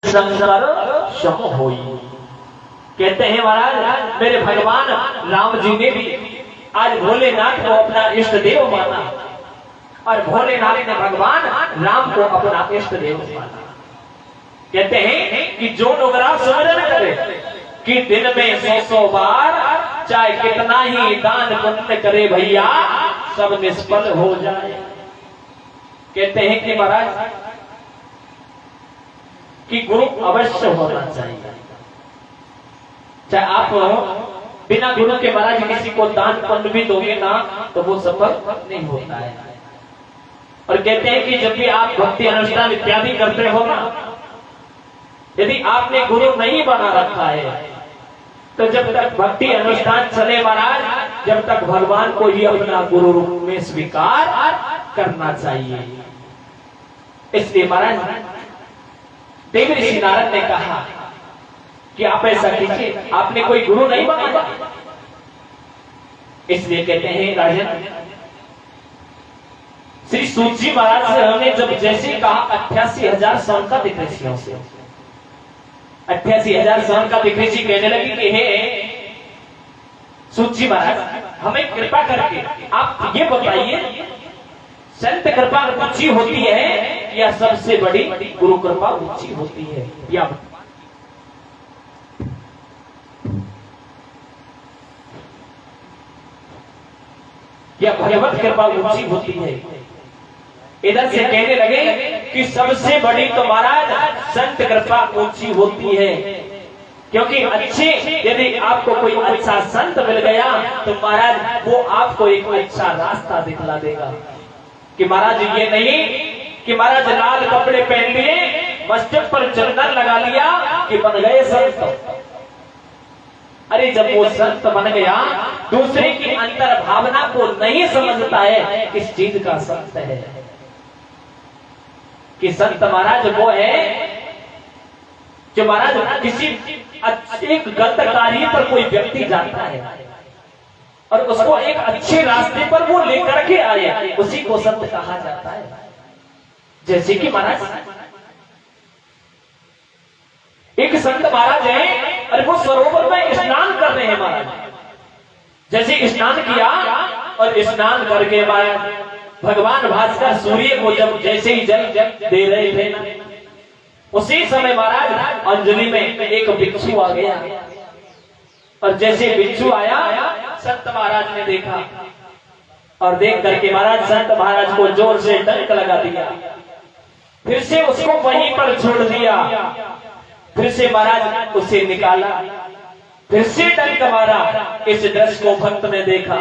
शंकर शम होई। कहते हैं महाराज मेरे भगवान राम जी ने भी आज भोलेनाथ को अपना इष्ट देव माना और भोलेनाथ ने भगवान राम को अपना इष्ट देव माना। कहते हैं कि जो लोग राम सुमिरन करे कि दिन में 100 बार चाहे कितना ही दान पुण्य करे भैया सब निष्फल हो जाए। कहते हैं कि महाराज कि गुरु अवश्य होना चाहिए। चाहे आप बिना गुरु के महाराज किसी को दान पुण्य भी दोगे ना तो वो सफल नहीं होता है। और कहते हैं कि जब भी आप भक्ति अनुष्ठान इत्यादि करते हो ना, यदि आपने गुरु नहीं बना रखा है तो जब तक भक्ति अनुष्ठान चले महाराज, जब तक भगवान को ही अपना गुरु रूप में स्वीकार करना चाहिए। इसलिए महाराज देव ऋषि नारद ने कहा कि आप ऐसा कीजिए, आपने कोई गुरु नहीं बनाया। इसलिए कहते हैं राजन श्री सूत जी महाराज से हमने जब जैसे कहा 88,000 स्वर्ण का दिग्ऋषियों से 88,000 स्वर्ण का दिग्ऋषि कहने लगी कि हे सूत जी महाराज हमें कृपा करके आप ये बताइए संत कृपा ऊंची होती है या सबसे बड़ी गुरु कृपा ऊंची होती है, या भगवत कृपा ऊंची होती है। इधर से कहने लगे कि सबसे बड़ी तो महाराज संत कृपा ऊंची होती है, क्योंकि अच्छे यदि आपको कोई अच्छा संत मिल गया तो महाराज वो आपको एक अच्छा रास्ता दिखला देगा कि महाराज ये नहीं कि महाराज लाल कपड़े पहन लिए मस्तक पर चंदन लगा लिया कि बन गए संत। अरे जब वो संत बन गया दूसरे की अंतर भावना को नहीं समझता है किस चीज का संत है। कि संत महाराज वो है जो महाराज किसी एक गलत कार्य पर कोई व्यक्ति जाता है और उसको एक अच्छे रास्ते पर वो लेकर के आए, उसी को संत कहा जाता है। जैसे कि महाराज एक संत महाराज है और वो सरोवर में स्नान कर रहे हैं महाराज। जैसे स्नान किया और स्नान करके बाद भगवान भास्कर सूर्य को जब जैसे ही जल दे रहे थे ना, उसी समय महाराज अंजलि में एक बिच्छू आ गया और जैसे बिच्छू आया संत महाराज ने देखा और देख करके महाराज संत महाराज को जोर से डंक लगा दिया, फिर से उसको वहीं पर छोड़ दिया, फिर से महाराज उसे निकाला, फिर से डंक मारा। इस दृश्य को भक्त ने देखा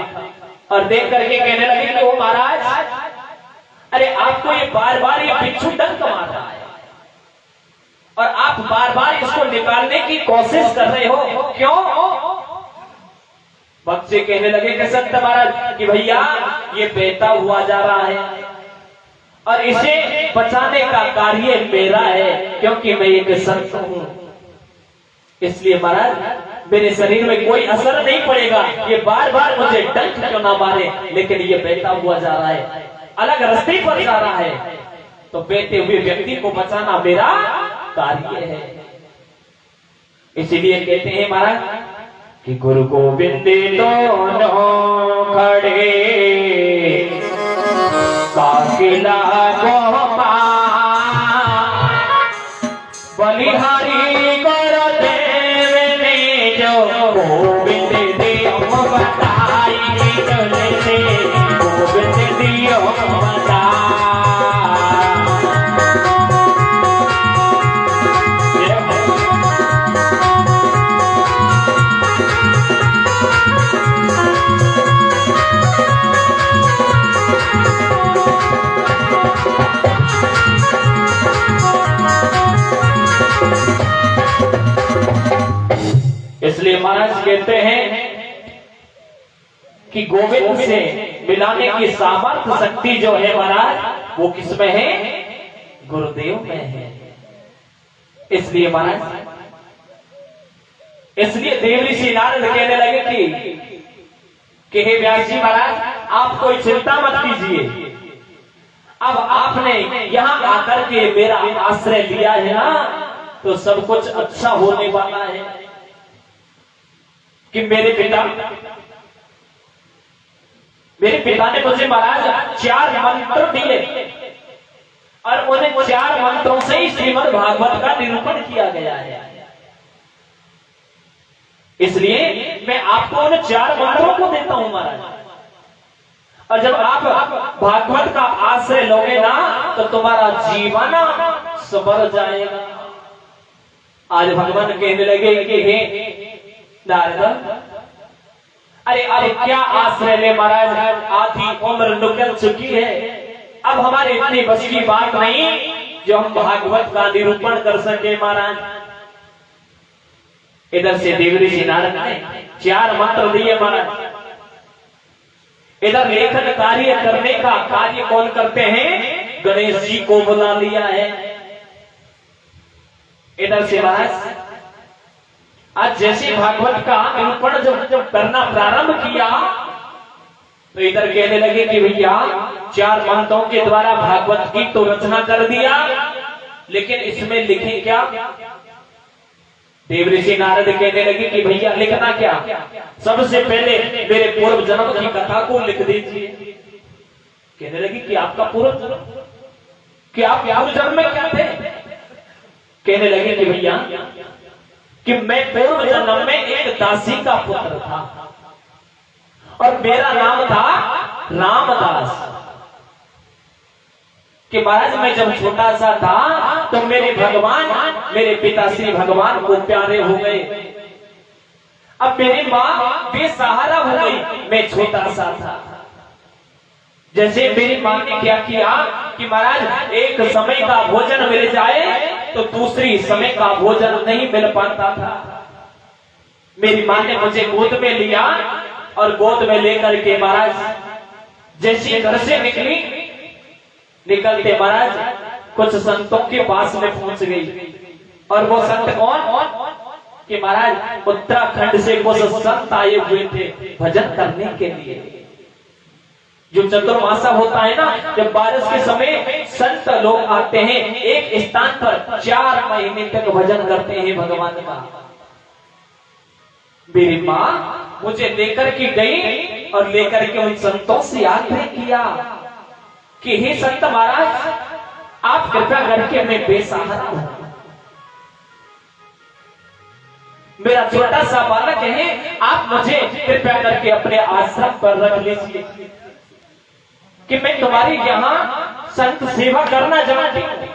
और देख करके कहने लगे कि ओ महाराज अरे आपको ये बार बार ये बिच्छू डंक मार रहा है और आप बार बार इसको निकालने की कोशिश कर रहे हो, क्यों? भक्त से कहने लगे कि संत महाराज कि भैया ये बहता हुआ जा रहा है और इसे बचाने का कार्य मेरा है, क्योंकि मैं एक संत हूं। इसलिए महाराज मेरे शरीर में कोई असर नहीं पड़ेगा, ये बार बार मुझे डंक क्यों ना मारे, लेकिन ये बहता हुआ जा रहा है, अलग रास्ते पर जा रहा है, तो बहते हुए व्यक्ति को बचाना मेरा कार्य है। इसीलिए कहते हैं महाराज कि गुरु गोविंद दोनों खड़े काकिला गोपाल बलिहारी कर देव ने जो गोविंद दियो बताई से गोविंद दियो बताई। इसलिए महाराज कहते हैं कि गोविंद से मिलाने की सामर्थ्य शक्ति जो है महाराज वो किसमें है? गुरुदेव में है। इसलिए महाराज इसलिए देव ऋषि नारद कहने लगे कि हे व्यास जी महाराज आप कोई चिंता मत कीजिए, अब आपने यहाँ आकर के मेरा आश्रय लिया है ना, तो सब कुछ अच्छा होने वाला है। कि मेरे पिता ने मुझे महाराज 4 मंत्र दिए और उन्हें 4 मंत्रों से ही श्रीमद् भागवत का निरूपण किया गया है। इसलिए मैं आपको उन 4 मंत्रों को देता हूं महाराज। और जब आप भागवत का आश्रय लोगे ना तो तुम्हारा जीवन सवर जाएगा। आज भगवान कहने लगे कि हे नारद, अरे अरे क्या आश्रय ले महाराज, आधी उम्र निकल चुकी है, अब हमारे इतनी बस की बात नहीं जो हम भागवत का निरूपण कर सके महाराज। इधर से देवऋषि नारद ने 4 मंत्र दिए महाराज। इधर लेखन कार्य करने का कार्य कौन करते हैं? गणेश जी को बुला लिया है। इधर से महाराज आज जैसे भागवत का निरूपण जब करना प्रारंभ किया तो इधर कहने लगे कि भैया 4 मंत्रों के द्वारा भागवत की तो रचना कर दिया, लेकिन इसमें लिखे क्या? देवऋषि नारद कहने लगे कि भैया लिखना क्या? सबसे पहले मेरे पूर्व जन्म की कथा को लिख दीजिए। कहने लगे कि आपका पूर्व जन्म, कि आप पूर्व जन्म में क्या थे? कहने लगे कि भैया कि मैं पूर्व जन्म में एक दासी का पुत्र था और मेरा नाम था रामदास। कि महाराज मैं जब छोटा सा था तो मेरे मेरे पिता श्री भगवान को प्यारे हो गए। अब मेरी माँ बेसहारा हो गई, मैं छोटा सा था। जैसे मेरी माँ ने क्या किया कि महाराज एक समय का भोजन मिल जाए तो दूसरी समय का भोजन नहीं मिल पाता था। मेरी माँ ने मुझे गोद में लिया और गोद में लेकर के महाराज जैसे घर से निकलते महाराज कुछ संतों के पास में पहुंच गई। और वो संत कौन? कि महाराज उत्तराखंड से कुछ संत आए हुए थे भजन करने के लिए। जो चतुर्मासा होता है ना, जब बारिश के समय संत लोग आते हैं, एक स्थान पर 4 महीने तक भजन करते हैं भगवान का। मेरी माँ मुझे लेकर के गई और लेकर के उन संतों से आग्रह किया कि हे संत महाराज, आप कृपया करके मैं बेसहारा हूं, मेरा छोटा सा बालक है, आप मुझे कृपया करके अपने आश्रम पर रख लीजिए कि मैं तुम्हारी यहाँ संत सेवा करना जानती हूँ,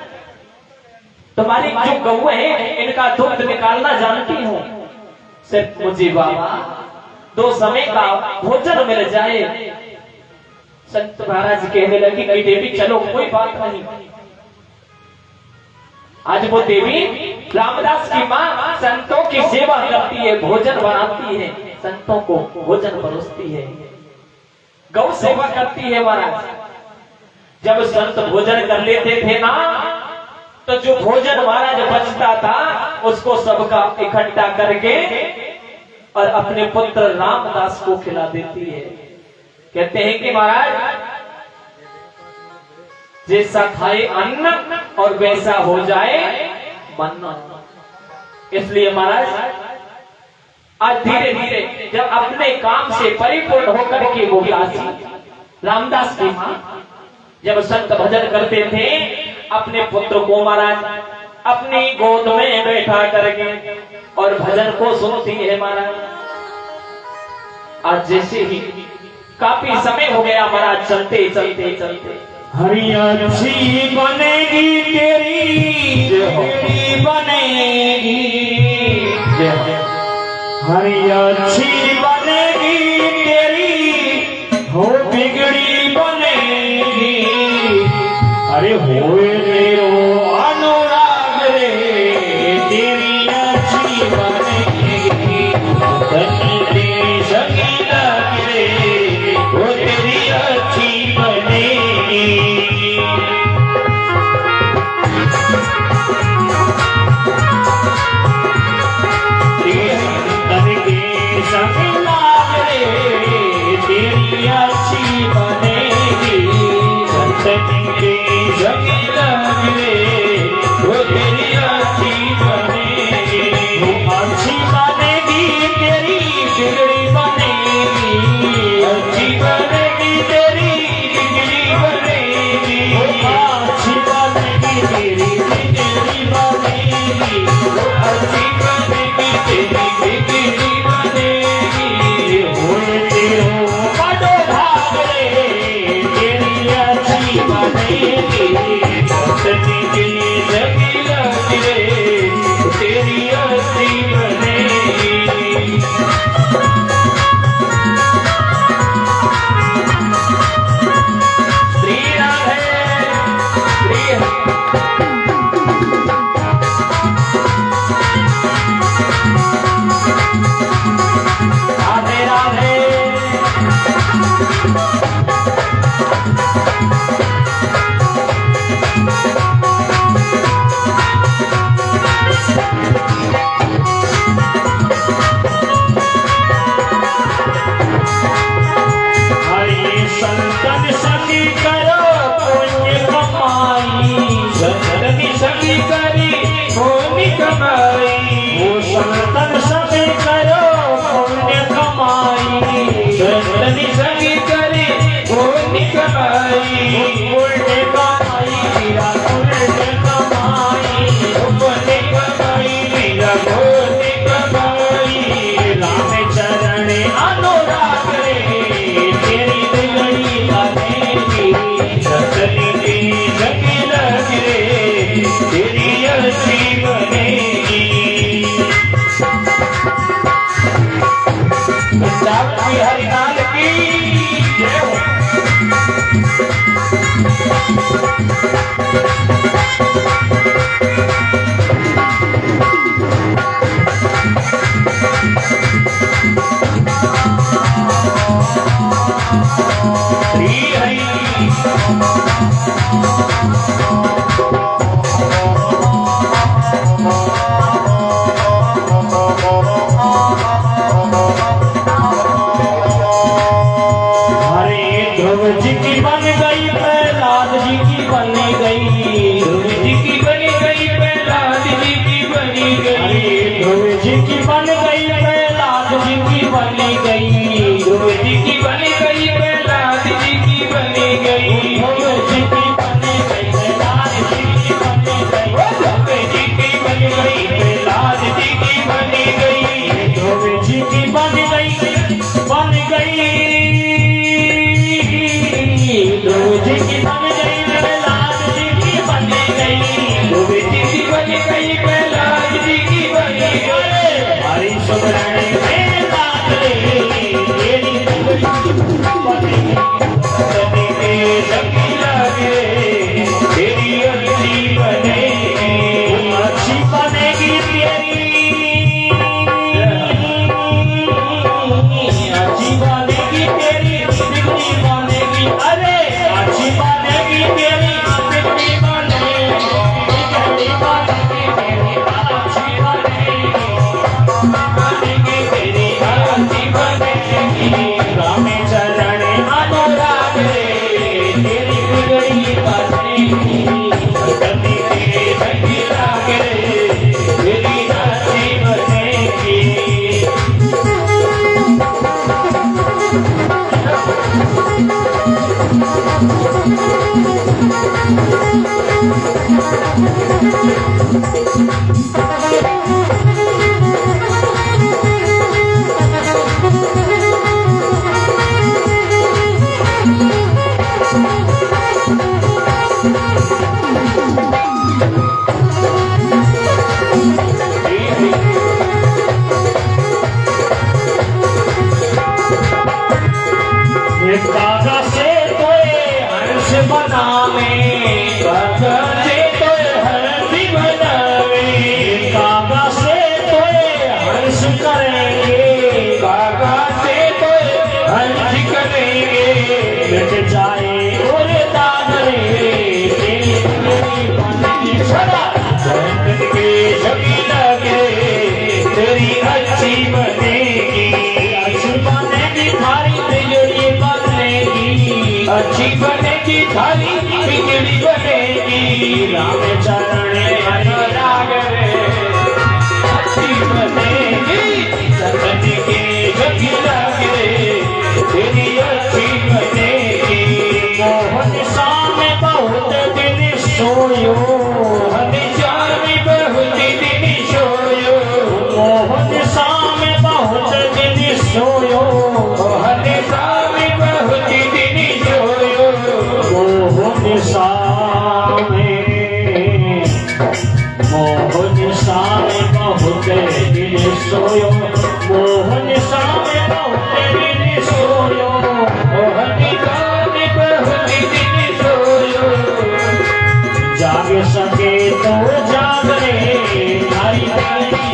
तुम्हारी जो गऊ है इनका दूध निकालना जानती हूँ। सिर्फ मुझे बाबा 2 समय का भोजन मिल जाए। संत महाराज कहने लगी कि देवी चलो कोई बात नहीं। आज वो देवी रामदास की माँ संतों की सेवा करती है, भोजन बनाती है, संतों को भोजन परोसती है, गौ सेवा करती है। महाराज जब संत भोजन कर लेते थे ना तो जो भोजन महाराज बचता था उसको सबका इकट्ठा करके और अपने पुत्र रामदास को खिला देती है। कहते हैं कि महाराज जैसा खाए अन्न और वैसा हो जाए मन। इसलिए महाराज आज धीरे धीरे जब अपने काम से परिपूर्ण होकर के वो दासी रामदास की मां जब संत भजन करते थे, अपने पुत्र को महाराज अपनी गोद में बैठा करके और भजन को सुनती है। महाराज आज जैसे ही काफी समय हो गया महाराज, चलते चलते चलते हरि अच्छी बनेगी तेरी बनेगी, हरि अच्छी बनेगी तेरी हो बिगड़ी बनेगी। अरे होए तेरो अनुराग रे तेरी अच्छी बनेगी, धन तेरी संगीत रे वो तेरी अच्छी बनेगी। तेरी अच्छी बनेगी, संतन के संगीत अच्छी बनेगी तेरी बिगड़ी बनेगी होए तेरो बड़ो भाग रे तेरी अच्छी बनेगी सतनी के जगी लग रे तेरी अच्छी बनेगी श्री राधे श्री राधे राधे हरे संतन सखी करो पुण्य कमाई सतनी सखी करी होनी कमाई वो संतन सखी करो पुण्य कमाई सतनी सखी करी होनी कमाई उल्टे कमाई मेरा उल्टे कमाई होनी कमाई मेरा होनी कमाई राम चरण अनुराग रे तेरी बिगड़ी बनेगी सतनी की जगी लग रे तेरी अच्छी बनेगी वृंदावन की हरिलाल की जय हो श्री हरि हरे ध्रुव जी की बन गई प्रहलाद जी की बन गई ध्रुव जी की बनी गई प्रहलाद जी की बनी हरे गई ध्रुव जी की बन गई प्रहलाद जी की बन गई ध्रुव जी की बनी गई प्रहलाद जी की बनी गई ध्रुव जी की बन गई प्रहलाद जी की बन गई ध्रुव जी की बनी गई प्रहलाद जी की बनी गई ध्रुव जी की बन गई ध्रुव जी की बन गई प्रहलाद जी की बन गई ध्रुव जी की बनी गई प्रहलाद जी की बनी गई हरि सुमरण में लाग रे तेरी बिगड़ी बनेगी सतनी के जगी लग रे तेरी अच्छी बनेगी अच्छी बनेगी तेरी अच्छी बनेगी तेरी बिगड़ी बनेगी अरे अच्छी बनेगी तेरी बिगड़ी बनेगी बिगड़ी बनेगी तेरी अच्छी बनेगी बनेगी तेरी अच्छी बनेगी राम चरण अनुराग रे तेरी बिगड़ी बनेगी सतनी के जगी लग रे तेरी अच्छी बनेगी ये कागा से तोए हर्ष बनावे कागा से तोए हर्ष बनावे कागा से तोए हर्ष करेंगे कागा से तोए हर्ष करेंगे मिट जाए और दाग रे तेरी बिगड़ी बनेगी सदा सतनी के जगी लग रे तेरी अच्छी बनेगी अच्छी बनेगी थारी बिगड़ी बनेगी अच्छी बनेगी थारी बिगड़ी बनेगी राम चरण अनुराग रे अच्छी बनेगी सतनी के जगी लग रे तेरी अच्छी बनेगी मोहन शाम बहुत दिन सोयो हमें जान बहुत दिन सोयो सामे बहुत दिन सोयो मोहन सामे बहुत दिन सोयो मोहन सामे बहुत दिन सोयो जाग सके तो जाग रे तारी तारी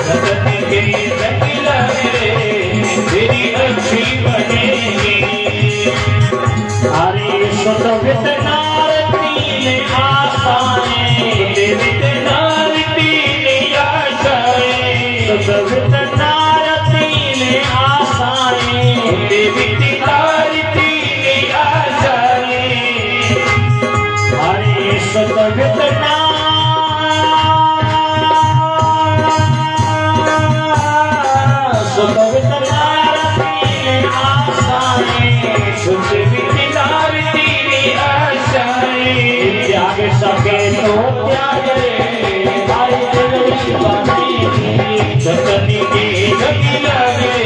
जगत के जगला रे तेरी अच्छी बनेगी हरे सुत वित नारती ने आसाए वित नारती ने आशाए सुत वित नारती ने आसाए वित नारती ने आशाए हरे सुत वित सुत वित नारती ने आसाए सुत वित त्याग सके तो त्याग रे भाई जगली बनेगी जगनी के जगी लगे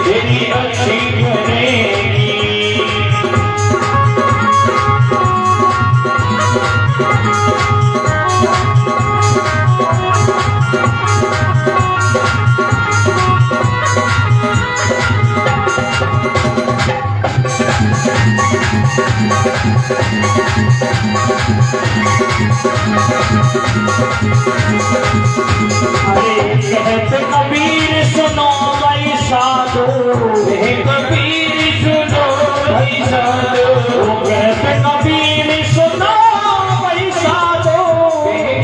तेरी अच्छी बनेगी कहते कबीर सुनो भाई साधो कबीर सुनो भाई साधो कहते कबीर सुनो भाई साधो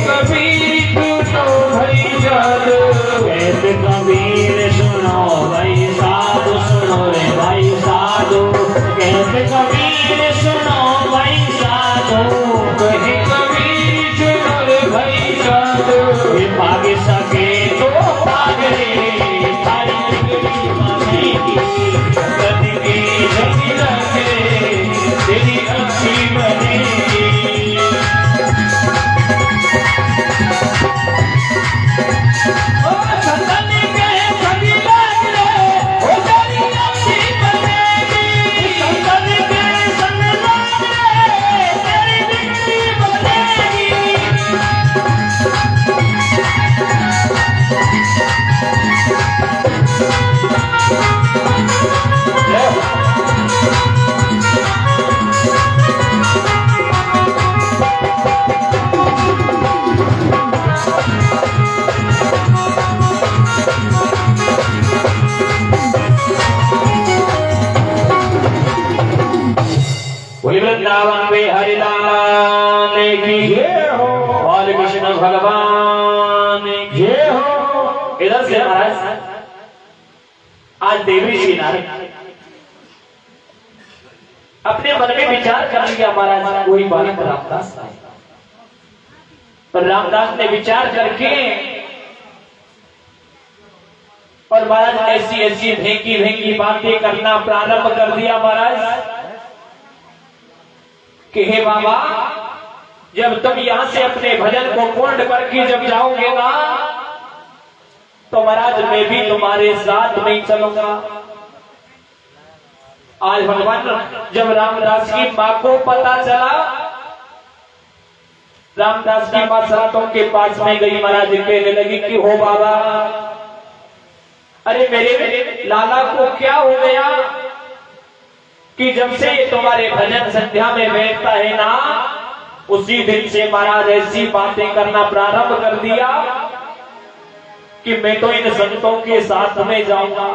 कबीर सुनो भाई साधो कहते कबीर सुनो भाई साधो सुनो रे भाई साधो कहते कबीर सुनो भाई साधो कहे कबीर सुनो रे भाई साधो ये भाग्य सके तेरी अच्छी बनेगी ओ संतन के सभी लाग रे ओ तेरी अच्छी बनेगी संतन के संग लाग रे तेरी अच्छी बनेगी वृंदावन में हरिलाल की जय हो और कृष्ण भगवान की जय हो। इधर से महाराज आज देवी श्री नारद अपने मन में विचार कर लिया महाराज कोई बालक रामदास आए पर रामदास ने विचार करके और महाराज ऐसी ऐसी भेंकी भेंकी बातें करना प्रारंभ कर दिया महाराज कि हे बाबा जब तुम यहां से अपने भजन को पूर्ण करके जब जाओगे ना तो महाराज मैं भी तुम्हारे साथ नहीं चलूंगा। आज भगवान जब रामदास की मां को पता चला रामदास की मां संतों के पास में गई महाराज कहने लगी कि हो बाबा अरे मेरे लाला को क्या हो गया कि जब से ये तुम्हारे भजन संध्या में बैठता है ना उसी दिन से महाराज ऐसी बातें करना प्रारंभ कर दिया कि मैं तो इन संतों के साथ में जाऊंगा।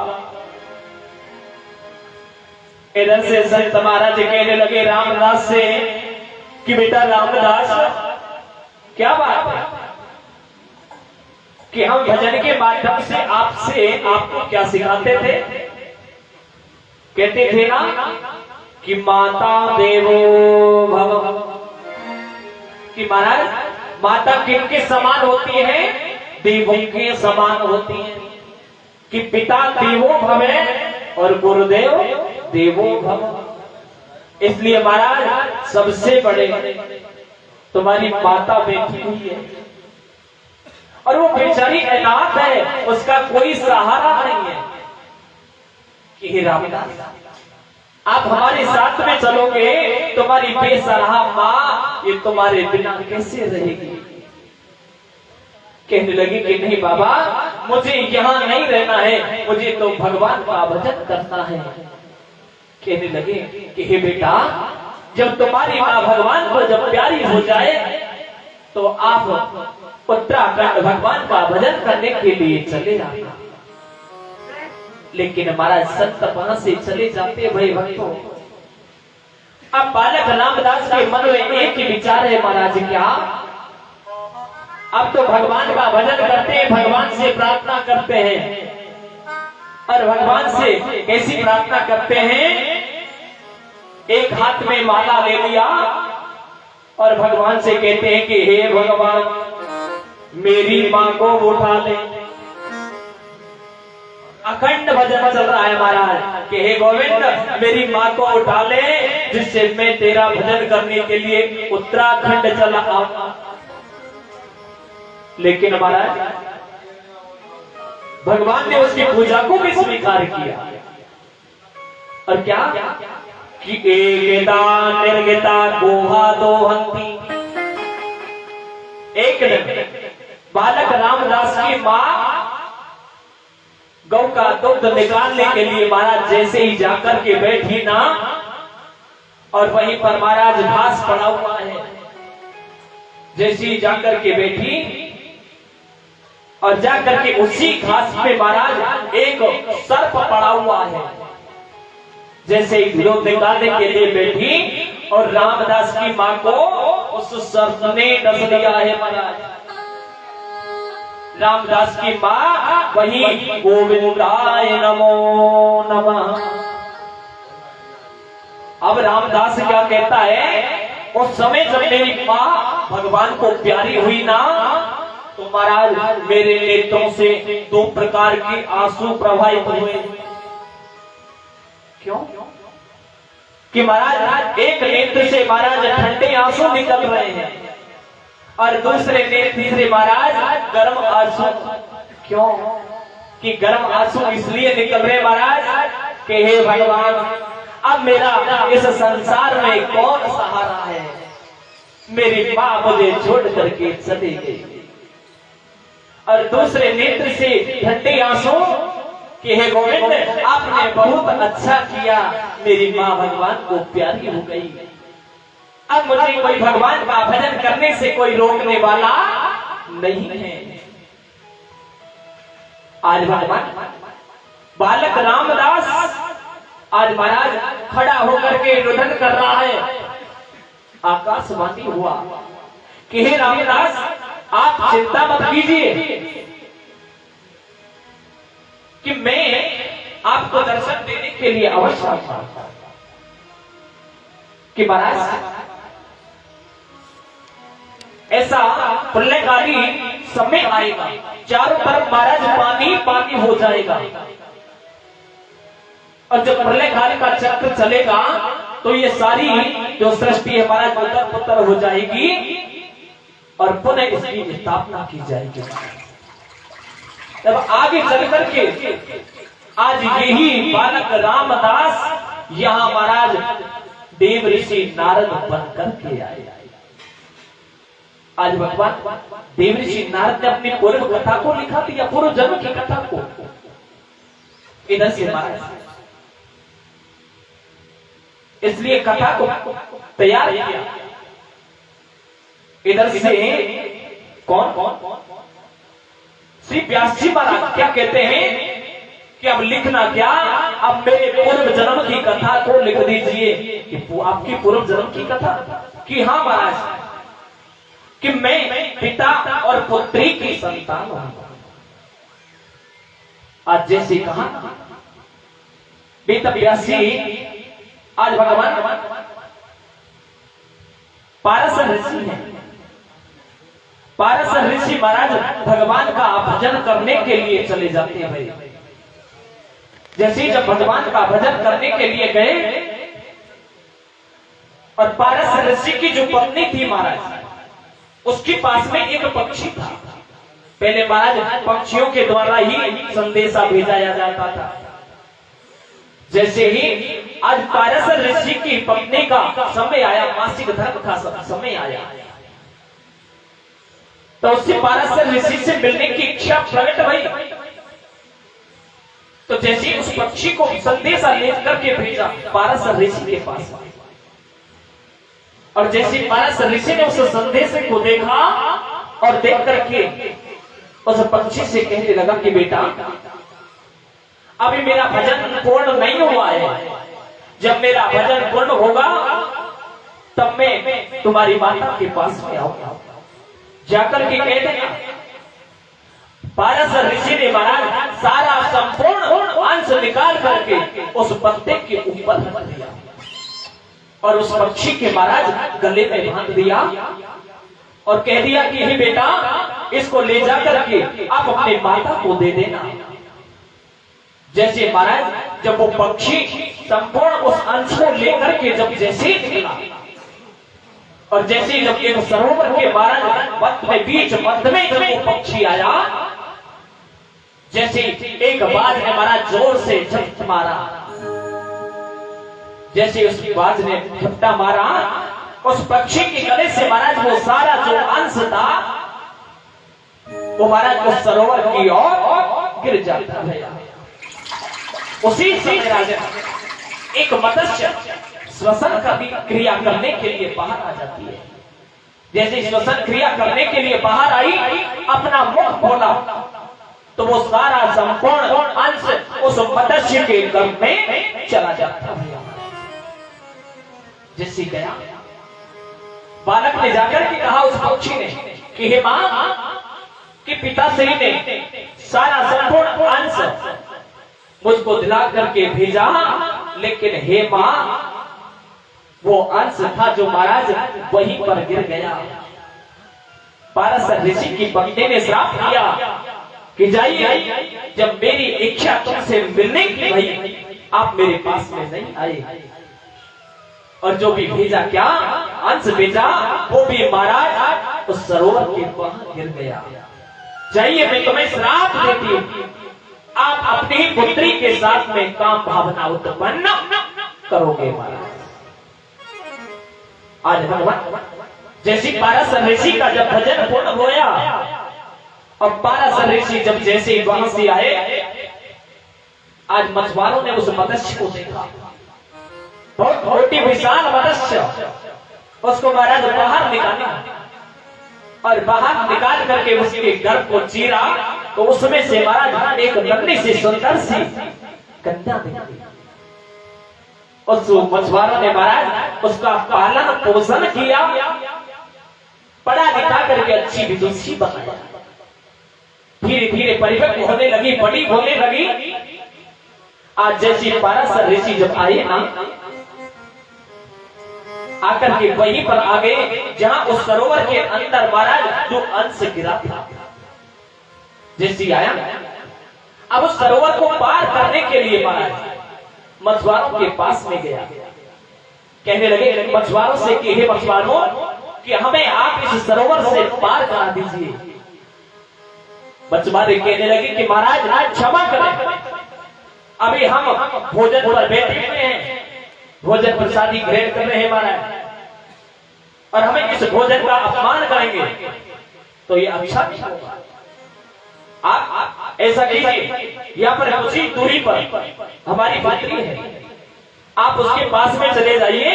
इधर से संत महाराज कहने लगे रामदास से कि बेटा रामदास क्या बात है कि हम भजन के माध्यम से आपको क्या सिखाते थे कहते थे ना कि माता देवो भव कि महाराज माता किनके समान होती है देवों के समान होती है कि पिता देवो भवे और गुरुदेव देवो भव। इसलिए महाराज सबसे बड़े तुम्हारी माता बैठी हुई है और वो बेचारी अनाथ है उसका कोई सहारा नहीं है कि हे रामदास आप हमारे साथ में चलोगे तुम्हारी बेसहारा माँ ये तुम्हारे बिना कैसे रहेगी। कहने लगी कि नहीं बाबा, मुझे यहाँ नहीं रहना है, मुझे तो भगवान का भजन करना है। कहने लगे कि हे बेटा, जब तुम्हारी माँ भगवान को जब प्यारी हो जाए तो आप उत्तराखंड भगवान का भजन करने के लिए चले जाना। लेकिन हमारा संत वहां से चले जाते भाई भक्तों। अब बालक रामदास के मन में एक ही विचार है महाराज, क्या अब तो भगवान का भजन करते हैं, भगवान से प्रार्थना करते हैं। और भगवान से कैसी प्रार्थना करते हैं? एक हाथ में माला ले लिया और भगवान से कहते हैं कि हे भगवान, मेरी मां को उठा ले। अखंड भजन चल रहा है महाराज कि हे गोविंद, मेरी मां को उठा ले, जिससे मैं तेरा भजन करने के लिए उत्तराखंड चला आऊं। लेकिन महाराज भगवान ने उसकी पूजा को भी स्वीकार किया। और क्या कि एकता निर्गता गोहा दोहंती। एक दिन बालक रामदास की मां गौ का दुग्ध निकालने के लिए महाराज जैसे ही जाकर के बैठी ना, और वहीं पर महाराज घास पड़ा हुआ है, जैसे ही जाकर के बैठी और जाकर के उसी घास पे महाराज एक सर्प पड़ा हुआ है। जैसे ही दूध निकालने के लिए बैठी और रामदास की मां को उस सर्प ने डस लिया है महाराज। रामदास की मां वही गोविंदाय नमो नमः। अब रामदास क्या कहता है, उस समय जब मेरी मां भगवान को प्यारी हुई ना, तो महाराज मेरे नेत्रों से दो प्रकार के आंसू प्रवाहित हुए। क्यों? कि महाराज एक नेत्र से महाराज ठंडे आंसू निकल रहे हैं और दूसरे नेत्र से महाराज गर्म आंसू। क्यों? कि गर्म आंसू इसलिए निकल रहे महाराज कि हे भगवान, अब मेरा इस संसार में कौन सहारा है? मेरी मां मुझे छोड़ करके चली गई। और दूसरे नेत्र से ठंडे आंसू कि हे गोविंद, आपने बहुत अच्छा किया, मेरी मां भगवान को प्यारी हो गई। अब मुझे कोई भगवान का भजन करने से कोई रोकने वाला नहीं है। आज भगवान बालक रामदास आज महाराज खड़ा होकर के रुदन कर रहा है। आकाशवाणी हुआ कि हे रामदास, आप चिंता मत कीजिए कि मैं आपको दर्शन देने के लिए अवश्य आता हूं। कि महाराज ऐसा प्रलयकारी समय आएगा, चारों तरफ महाराज पानी पानी हो जाएगा, और जब प्रलयकाल का चक्र चलेगा तो ये सारी जो सृष्टि है महाराज उतर पुतर हो जाएगी और पुनः इसकी स्थापना की जाएगी। तब आगे चल करके आज यही बालक रामदास यहाँ महाराज देव ऋषि नारद बन करके आए। आज भगवान देव ऋषि नारद ने अपनी पूर्व कथा को लिखा थी, या पूर्व जन्म की कथा को इधर से महाराज इसलिए कथा को तैयार किया। इधर से कौन श्री व्यास जी महाराज क्या कहते हैं कि अब लिखना क्या, अब मेरे पूर्व जन्म की कथा को लिख दीजिए। कि आपकी पूर्व जन्म की कथा? कि हाँ महाराज, कि मैं पिता और पुत्री की संतान हूं। आज जैसे कहा बेटा व्यास जी, आज भगवान पारस ऋषि है। पारस ऋषि महाराज भगवान का भजन करने के लिए चले जाते हैं भाई। जैसे जब भगवान का भजन करने के लिए गए, और पारस ऋषि की जो पत्नी थी महाराज, उसके पास में एक पक्षी था। पहले महाराज पक्षियों के द्वारा ही संदेशा भेजाया जाता था। जैसे ही आज पारस ऋषि की पत्नी का समय आया, मासिक धर्म का समय आया, तो उससे पाराशर ऋषि से मिलने की इच्छा प्रकट हुई। तो जैसे उस पक्षी को संदेशा लेकर के भेजा पाराशर ऋषि के पास, और जैसे पाराशर ऋषि ने उस संदेश को देखा और देख करके उस पक्षी से कहने लगा कि बेटा, अभी मेरा भजन पूर्ण नहीं हुआ है, जब मेरा भजन पूर्ण होगा तब मैं तुम्हारी माता के पास में आऊंगा। जाकर के कह देना। पाराशर ऋषि ने महाराज सारा संपूर्ण अंश निकाल करके उस पत्ते के ऊपर रख दिया और उस पक्षी के महाराज गले में बांध दिया और कह दिया कि हे बेटा, इसको ले जाकर के आप अपने माता को दे देना। जैसे महाराज जब वो पक्षी संपूर्ण उस अंश को लेकर के जब जैसे निकला और जैसे जब एक सरोवर के महाराज बीच मध्य में जब वो पक्षी आया, जैसे एक बाज ने महाराज जोर से झपट मारा, जैसे उस बाज ने झपटा मारा, उस पक्षी के गले से महाराज वो सारा जो अंश था वो महाराज उस सरोवर की ओर गिर जाता है। उसी समय राजा एक मत्स्य श्वसन का भी क्रिया करने के लिए बाहर आ जाती है। जैसे श्वसन क्रिया करने के लिए बाहर आई, अपना मुख खोला तो वो सारा संपूर्ण अंश उस मत्स्य के गर्भ में चला जाता है। जैसे गया, बालक ने जाकर के कहा उस पक्षी ने कि हे मां, कि पिताश्री ने सारा संपूर्ण अंश मुझको दिला करके भेजा, लेकिन हे मां, वो अंश था जो महाराज वहीं पर गिर गया। पाराशर ऋषि की पत्नी ने श्राप दिया कि जाइए, जब मेरी इच्छा तुमसे मिलने की भई आप मेरे पास में नहीं आए, और जो भी भेजा क्या अंश भेजा वो भी महाराज उस सरोवर के वहां गिर गया। जाइए, मैं तुम्हें श्राप देती हूं, आप अपनी ही पुत्री के साथ में काम भावना उत्पन्न करोगे महाराज। आज भगवान जैसी पाराशर ऋषि का जब भजन पूर्ण होया और पाराशर ऋषि जब जैसे वहां से आए, आज मछुआरों ने उस मत्स्य को देखा, बहुत मोटी विशाल मत्स्य, उसको महाराज बाहर निकाला और बाहर निकाल करके उसके गर्भ को चीरा तो उसमें से महाराज एक नन्ही सी सुंदर सी कन्या निकली। उस मछुआरों ने महाराज उसका पालन पोषण किया, पढ़ा लिखा करके अच्छी विदुषी बनाया, धीरे धीरे परिपक्व होने लगी, बड़ी होने लगी। आज जैसी पाराशर ऋषि जब आए ना, आकर के वहीं पर आ गए जहां उस सरोवर के अंदर महाराज जो अंश गिरा था। जैसी आया, अब उस सरोवर को पार करने के लिए महाराज मछुआरों के पास में गया, कहने लगे मछुआरों से कि हे मछुआरों, कि हमें आप इस सरोवर से पार करा दीजिए। मछुआरे कहने लगे कि महाराज क्षमा करें, अभी हम भोजन पर बैठे हुए हैं, भोजन प्रसादी ग्रहण कर रहे हैं महाराज, और हमें इस भोजन का अपमान करेंगे तो ये अच्छा नहीं होगा। आप ऐसा कीजिए, यहाँ पर कुछ ही दूरी पर हमारी पात्री है, आप उसके पास में चले जाइए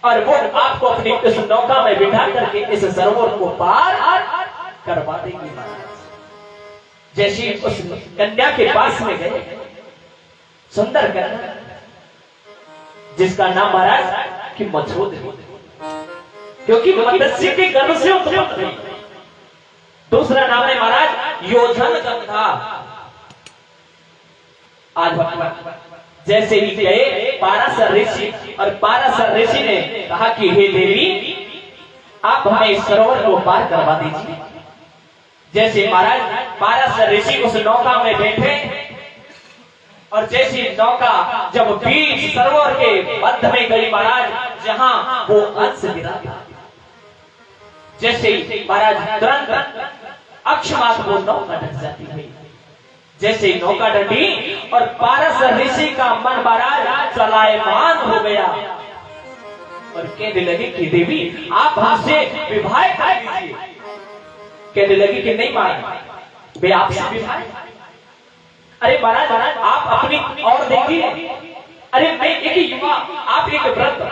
और वो आपको अपनी इस नौका में बिठा करके इस सरोवर को पार करवा देगी महाराज। जैसी उस कन्या के पास में गए, सुंदर कन्या जिसका नाम महाराज कि मछोद, क्योंकि मत्स्य के गर्भ से उत्पन्न हुई। दूसरा नाम है महाराज योधन गंधा। आज भगवान जैसे ही गए पाराशर ऋषि, और पाराशर ऋषि ने कहा कि हे देवी, आप हमें इस सरोवर को पार करवा दीजिए। जैसे महाराज पाराशर ऋषि उस नौका में बैठे, और जैसी नौका जब बीच सरोवर के मध्य में गई महाराज, जहां वो अंश गिरा था, जैसे ही महाराज तुरंत अक्षमात वो नौका डट जाती है। जैसे नौका डटी और पाराशर ऋषि का मन महाराज चलायमान हो गया और कहने लगे कि देवी, आप हमसे विवाह कर लीजिए, कहने लगी कि नहीं महाराज, वे आपसे विवाह। अरे महाराज महाराज आप अपनी और देखिए, अरे मैं एक युवा, आप एक वृद्ध,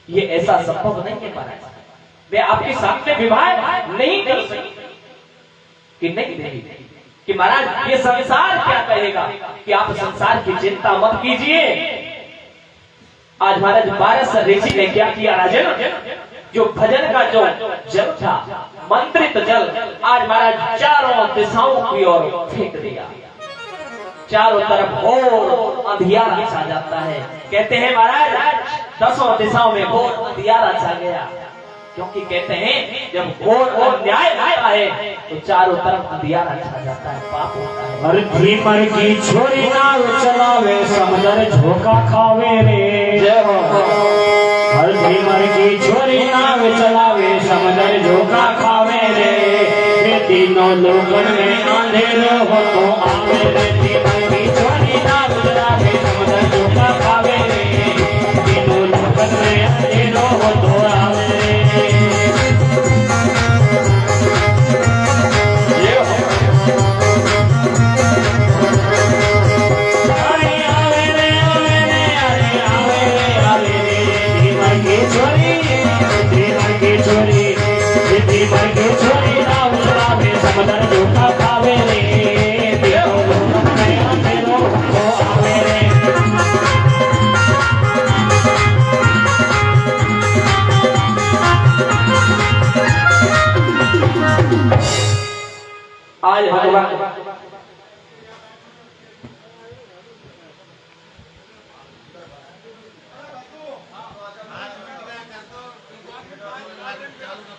ये ऐसा संभव नहीं है महाराज, वे आपके सामने विवाह नहीं कर सकते। कि नहीं नहीं कि महाराज ये संसार क्या कहेगा, कि आप संसार की चिंता मत कीजिए। आज महाराज 12 ऋषि ने क्या किया राजन, जो भजन का जो जल था, मंत्रित जल, आज महाराज चारों दिशाओं की ओर फेंक दिया। चारों तरफ घोर अंधियारा छा जाता है। कहते हैं महाराज 10 दिशाओं में घोर अंधियारा छा गया, क्योंकि कहते हैं जब घोर और न्याय आता है तो चारों तरफ अंधियारा छा जाता है, पाप होता है। हर धीमर की छोरी नाव चलावे, समंदर झोंका खावे रे। जय हो। हर धीमर की छोरी नाव चलावे, समंदर झोंका खावे रे। ये तीनों लोगन में अंधेरो हो तो आवे रे। धीमर की छोरी नाव चलावे, समंदर झोंका खावे रे। तीनों लोगन में अंधेरो हो तो आवे रे। समंदर झोंका खावे रे। आज भगवान